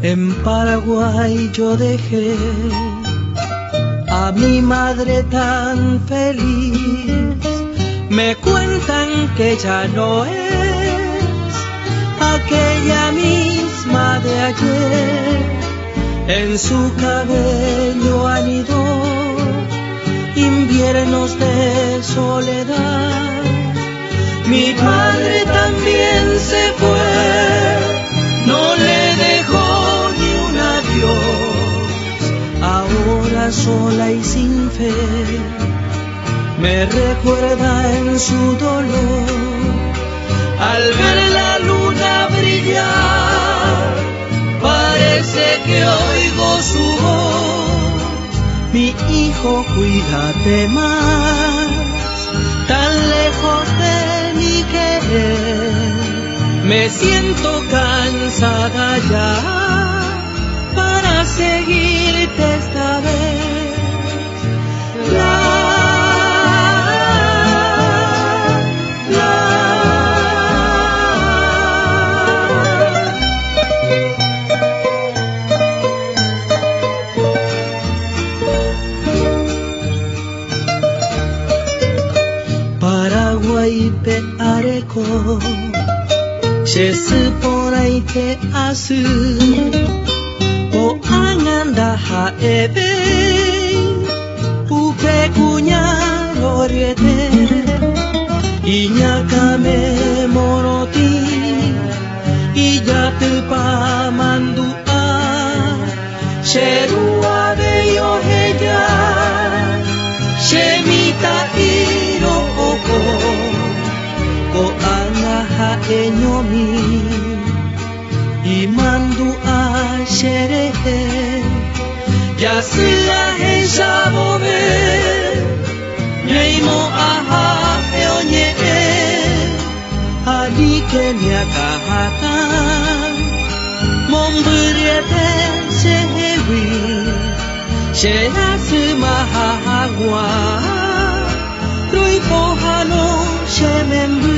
En Paraguay yo dejé a mi madre tan feliz. Me cuentan que ya no es aquella misma de ayer. En su cabello anidó inviernos de soledad. Mi padre también se fue, no le dejó ni un adiós. Ahora sola y sin fe me recuerda en su dolor. Al ver la luna brillar, parece que oigo su voz. Mi hijo, cuídate más, tan lejos de mi querer. Me siento cansada ya para seguirte esta vez. Paraguaype areko Chesporaite asu O anganda haebe Upe kuñar oriete Iñakame moroti Iyatupa mandua Sherua beyo heya Shemita iro oko Ko anaha enyomi Imandu a sherehe Yasu a heja bobe Neimo aha eonye Hadike nyakahata Momburiete shehewi Sheyasu mahahagwa Rui pohano shemembu